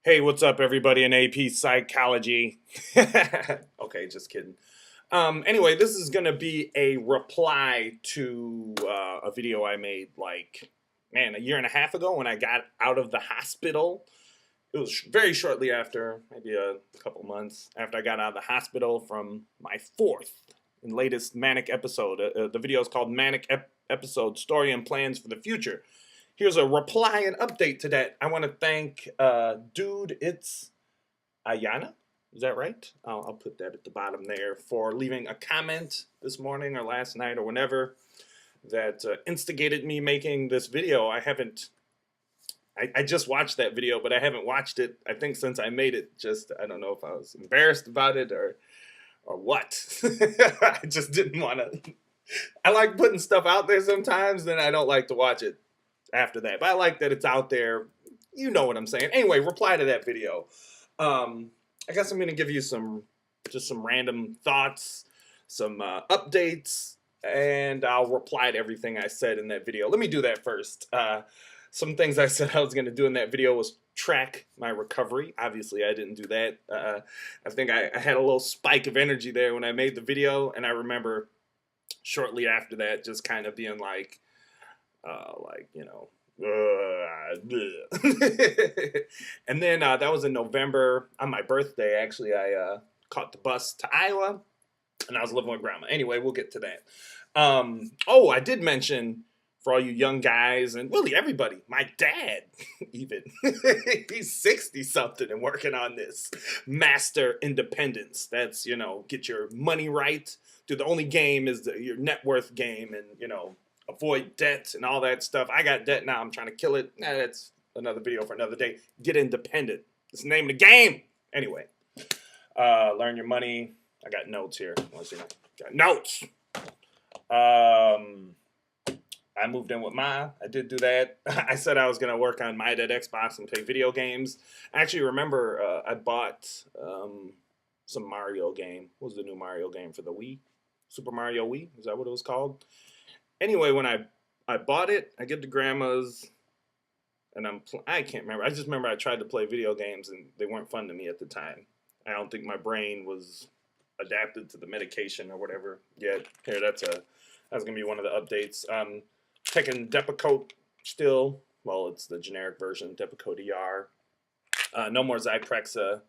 Hey, what's up, everybody in AP Psychology? Okay, just kidding. Anyway, this is going to be a reply to a video I made like, man, a year and a half ago when I got out of the hospital. It was very shortly after, maybe a couple months after I got out of the hospital from my fourth and latest Manic episode. The video is called Manic Episode Story and Plans for the Future. Here's a reply and update to that. I want to thank Dude, it's Ayana. Is that right? I'll put that at the bottom there for leaving a comment this morning or last night or whenever that instigated me making this video. I just watched that video, but I haven't watched it, I think, since I made it. Just, I don't know if I was embarrassed about it or what. I just didn't want to. I like putting stuff out there sometimes, then I don't like to watch it after that. But I like that it's out there. You know what I'm saying. Anyway, reply to that video. I guess I'm going to give you some random thoughts, some updates, and I'll reply to everything I said in that video. Let me do that first. Some things I said I was going to do in that video was track my recovery. Obviously, I didn't do that. I think I had a little spike of energy there when I made the video, and I remember shortly after that just kind of being like, and then that was in November on my birthday. Actually, I caught the bus to Iowa, and I was living with grandma. Anyway, we'll get to that. Oh, I did mention for all you young guys and really everybody, my dad, even he's 60 something and working on this master independence. That's, get your money right. Dude, the only game is your net worth game, and avoid debt and all that stuff. I got debt now. I'm trying to kill it. That's another video for another day. Get independent. It's the name of the game. Anyway, learn your money. I got notes here. Got notes. I moved in with Ma. I did do that. I said I was going to work on my dead Xbox and play video games. I actually remember I bought some Mario game. What was the new Mario game for the Wii? Super Mario Wii? Is that what it was called? Anyway, when I bought it, I get to grandma's, and I can't remember. I just remember I tried to play video games, and they weren't fun to me at the time. I don't think my brain was adapted to the medication or whatever yet. Here, that's gonna be one of the updates. Taking Depakote still. Well, it's the generic version, Depakote ER. No more Zyprexa.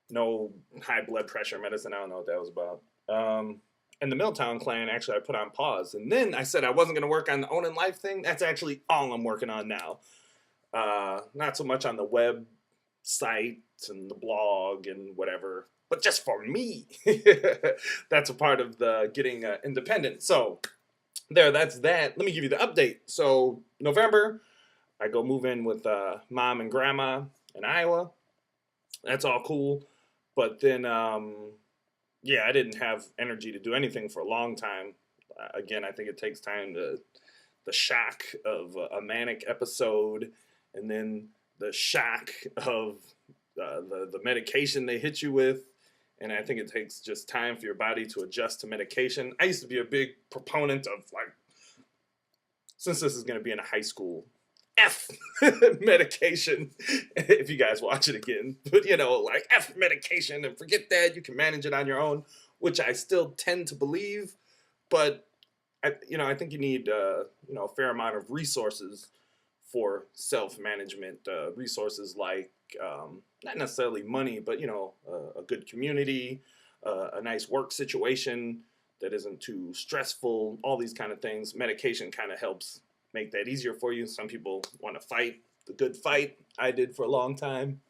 No high blood pressure medicine. I don't know what that was about. And the Milltown clan, actually, I put on pause. And then I said I wasn't going to work on the Own and Life thing. That's actually all I'm working on now. Not so much on the website and the blog and whatever, but just for me. That's a part of the getting independent. So that's that. Let me give you the update. So November, I go move in with Mom and Grandma in Iowa. That's all cool. But then... yeah, I didn't have energy to do anything for a long time. Again, I think it takes time the shock of a manic episode, and then the shock of the medication they hit you with. And I think it takes just time for your body to adjust to medication. I used to be a big proponent of, since this is going to be in a high school, F medication, if you guys watch it again. But, F medication and forget that. You can manage it on your own, which I still tend to believe. But, I think you need, a fair amount of resources for self-management. Resources like, not necessarily money, but, a good community, a nice work situation that isn't too stressful, all these kind of things. Medication kind of helps make that easier for you. Some people want to fight the good fight. I did for a long time.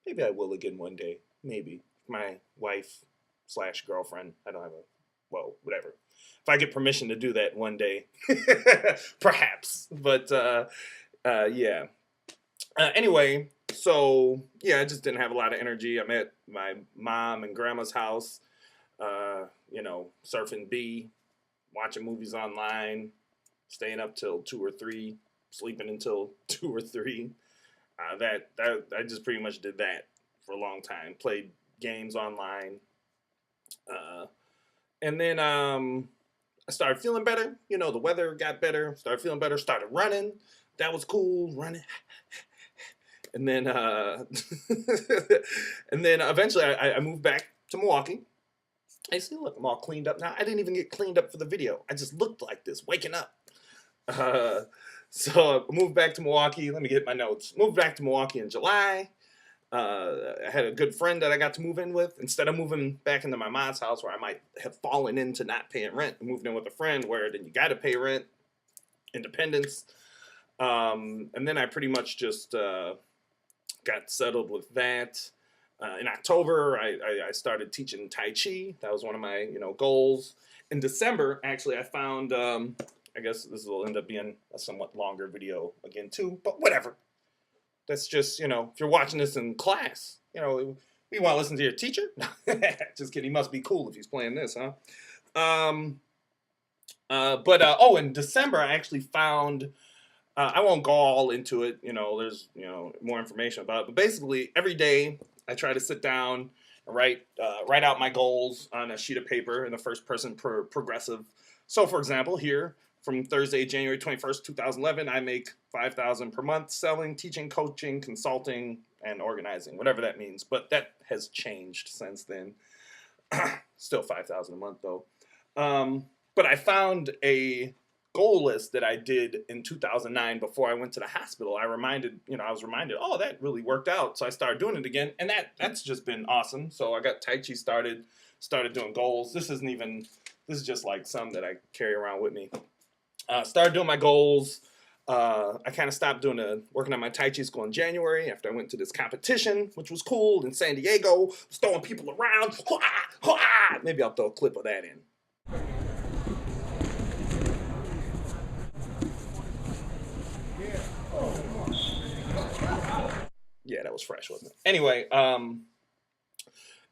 Maybe I will again one day. Maybe. My wife/girlfriend. I don't have whatever. If I get permission to do that one day, perhaps. But, yeah. Anyway, so, yeah, I just didn't have a lot of energy. I'm at my mom and grandma's house, surfing B, watching movies online, staying up till 2 or 3, sleeping until 2 or 3. I just pretty much did that for a long time. Played games online. And then I started feeling better. The weather got better. Started feeling better. Started running. That was cool. Running. And then and then eventually I moved back to Milwaukee. I see, look, I'm all cleaned up now. I didn't even get cleaned up for the video. I just looked like this, waking up. Uh, so I moved back to Milwaukee. Let me get my notes. Moved back to Milwaukee in July. I had a good friend that I got to move in with. Instead of moving back into my mom's house where I might have fallen into not paying rent, I moved in with a friend where then you got to pay rent, independence. And then I pretty much just got settled with that. In October, I started teaching Tai Chi. That was one of my goals. In December, actually, I found, I guess this will end up being a somewhat longer video again too, but whatever. That's just, if you're watching this in class, we want to listen to your teacher? Just kidding. He must be cool if he's playing this, huh? In December, I actually found, I won't go all into it. There's, more information about it. But basically, every day, I try to sit down and write out my goals on a sheet of paper in the first person progressive. So, for example, here, from Thursday, January 21st, 2011, I make $5,000 per month selling, teaching, coaching, consulting, and organizing, whatever that means. But that has changed since then. Still $5,000 a month, though. But I found a goal list that I did in 2009 before I went to the hospital. I was reminded, oh, that really worked out. So I started doing it again, and that's just been awesome. So I got Tai Chi started doing goals. This is just like some that I carry around with me. Started doing my goals. I kind of stopped working on my Tai Chi school in January after I went to this competition, which was cool in San Diego. Was throwing people around. Maybe I'll throw a clip of that in. Yeah, that was fresh, wasn't it? Anyway,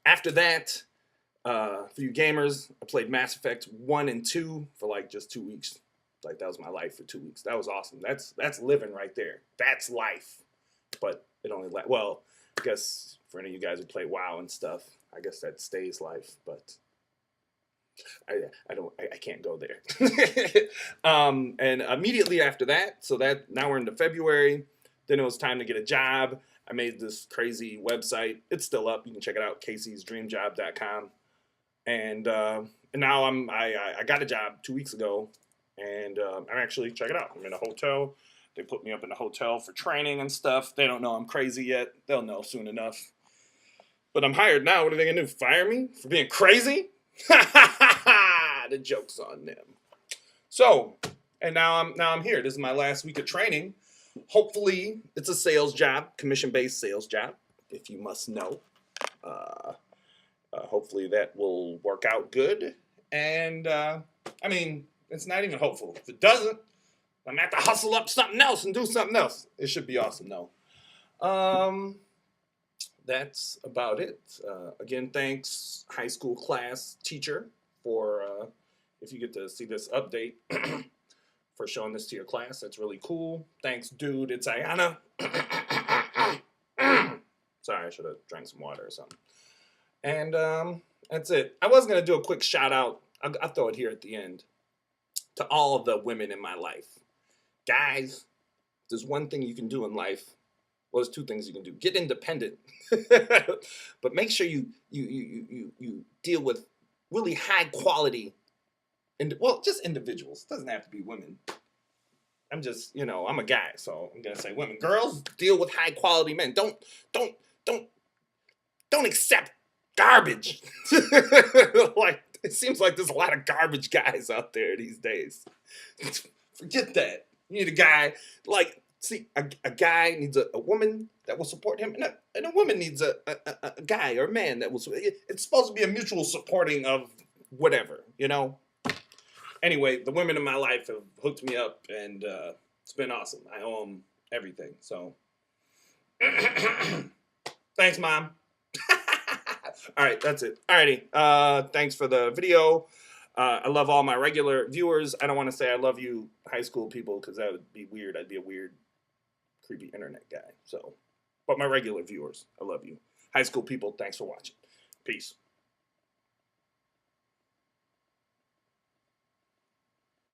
after that, for you gamers, I played Mass Effect 1 and 2 for like just 2 weeks. Like, that was my life for 2 weeks. That was awesome. That's living right there. That's life. But it only well, I guess for any of you guys who play WoW and stuff, I guess that stays life, but I can't go there. And immediately after that, so that now we're into February, then it was time to get a job. I made this crazy website. It's still up. You can check it out, caseysdreamjob.com. And now I got a job 2 weeks ago, and I'm actually, check it out, I'm in a hotel. They put me up in a hotel for training and stuff. They don't know I'm crazy yet. They'll know soon enough. But I'm hired now. What are they gonna do? Fire me for being crazy? The joke's on them. So, and now I'm here. This is my last week of training. Hopefully, it's a sales job, commission-based sales job, if you must know. Hopefully that will work out good. And, I mean, it's not even hopeful. If it doesn't, I'm going to have to hustle up something else and do something else. It should be awesome, though. That's about it. Again, thanks, high school class teacher, for, if you get to see this update, for showing this to your class. That's really cool. Thanks, dude. It's Ayana. Sorry, I should have drank some water or something. And that's it. I was going to do a quick shout out. I'll throw it here at the end. To all of the women in my life. Guys, there's one thing you can do in life. Well, there's two things you can do. Get independent. But make sure you deal with really high quality, and well, just individuals. It doesn't have to be women. I'm just, I'm a guy, so I'm gonna say women. Girls, deal with high quality men. Don't accept garbage. Like, it seems like there's a lot of garbage guys out there these days. Forget that. You need a guy, like, see, a guy needs a woman that will support him, and a woman needs a guy or a man that will. It's supposed to be a mutual supporting of whatever, Anyway, the women in my life have hooked me up, and it's been awesome. I owe them everything, so. Thanks, Mom. All right, that's it. Alrighty, thanks for the video. I love all my regular viewers. I don't want to say I love you high school people, because that would be weird. I'd be a weird, creepy internet guy. So, but my regular viewers, I love you. High school people, thanks for watching. Peace.